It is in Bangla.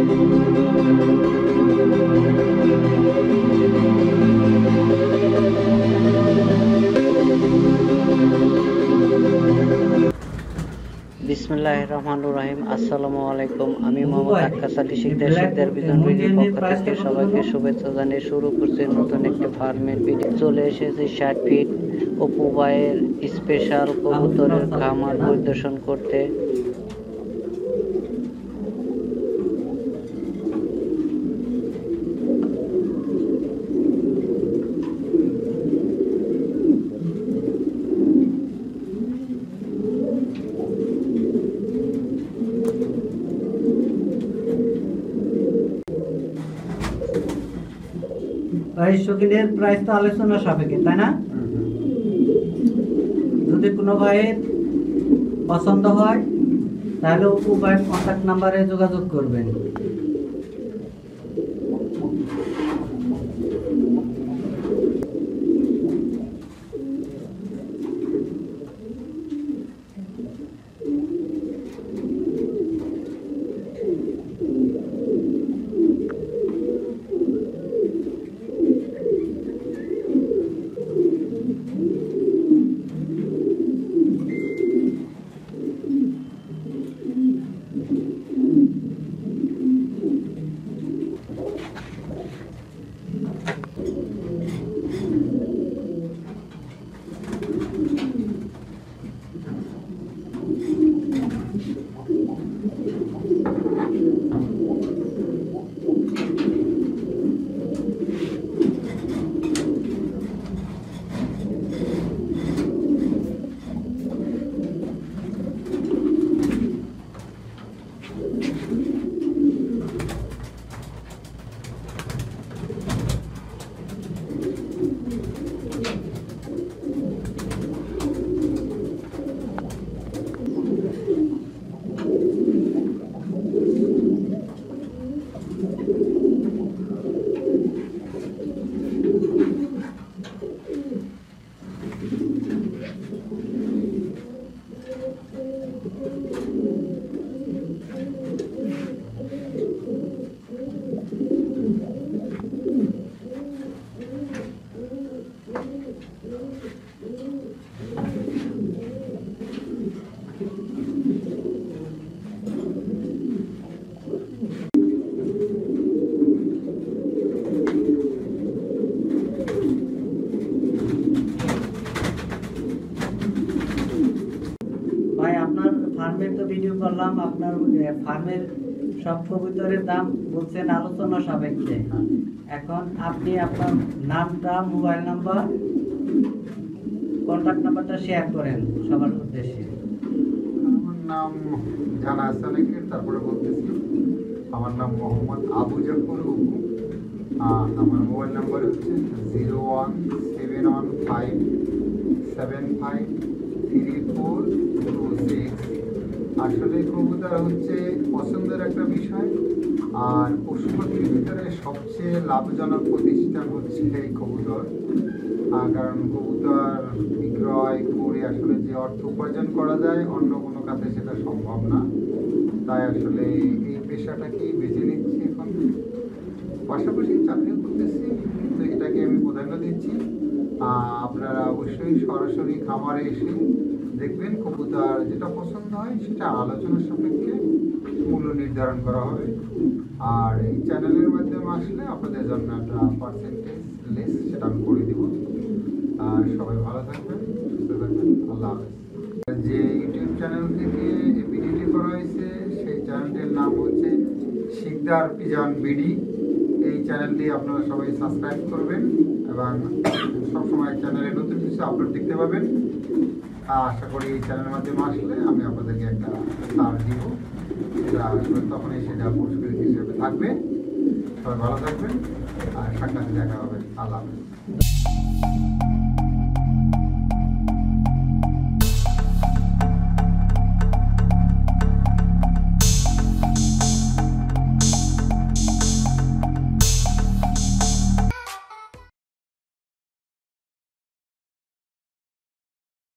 বিসমিল্লাহিররহমানিররহিম। আসসালামু আলাইকুম। আমি মোহাম্মদ আক্কাস আলী শিকদার, শিকদার ভিজন ভিডিওর পক্ষ থেকে সবাইকে শুভেচ্ছা জানিয়ে শুরু করছি নতুন একটি ফার্মের ভিডিও। চলে এসেছি 60 ফিট অপু ভাইয়ের স্পেশাল কবুতরের খামার পরিদর্শন করতে। ভাই শৌখিনের প্রাইস তো আলোচনা সাপেক্ষে, তাই না? যদি কোনো ভাইয়ের পছন্দ হয় তাহলে অপু ভাইয়ের কন্ট্যাক্ট নাম্বারে যোগাযোগ করবেন। ফার্মের তো ভিডিও করলাম, আপনার ফার্মের সব কবুতরের দাম বলছেন আলোচনা সাপেক্ষে। এখন আপনি আপনার নামটা, মোবাইল নাম্বার, কন্ট্যাক্ট নাম্বারটা শেয়ার করেন সবার উদ্দেশ্যে। আমার নাম জানা আছে অনেকের, তারপরে বলতেছি আমার নাম মোহাম্মদ আবু জাফর অপু। আমার মোবাইল নাম্বার হচ্ছে 01715753426। আসলে কবুতর হচ্ছে পছন্দের একটা বিষয়, আর পশু পাখির ভিতরে সবচেয়ে লাভজনক প্রতিষ্ঠান হচ্ছে এই কবুতর। কারণ কবুতর বিক্রয় করে আসলে যে অর্থ উপার্জন করা যায় অন্য কোনো কাজে সেটা সম্ভব না। তাই আসলে এই পেশাটাকেই বেছে নিচ্ছি এখন। পাশাপাশি চাকরিও করতেছি, কিন্তু এটাকে আমি প্রাধান্য দিচ্ছি। আপনারা অবশ্যই সরাসরি খামারে এসে দেখবেন, কবুতর যেটা পছন্দ হয় সেটা আলোচনার সাপেক্ষে মূল্য নির্ধারণ করা হবে। আর এই চ্যানেলের মাধ্যমে আসলে আপনাদের জন্য একটা পার্সেন্টেজ লেস সেটা আমি করে দিব। আর সবাই ভালো থাকবেন, সুস্থ থাকবেন, আল্লাহ হাফেজ। যে ইউটিউব চ্যানেল থেকে এই ভিডিওটি করা হয়েছে সেই চ্যানেলটির নাম হচ্ছে শিকদার পিজন বিডি। এই চ্যানেলটি আপনারা সবাই সাবস্ক্রাইব করবেন এবং সবসময় চ্যানেলে নতুন কিছু আপলোড দেখতে পাবেন। আশা করি এই চ্যানেলের মাধ্যমে আসলে আমি আপনাদেরকে একটা স্টার দিব, সেটা তখনই সেটা পুরস্কার হিসেবে থাকবে। সবাই ভালো থাকবেন, আর সাক্ষাৎ দেখা হবে। আল্লাহ হাফেজ।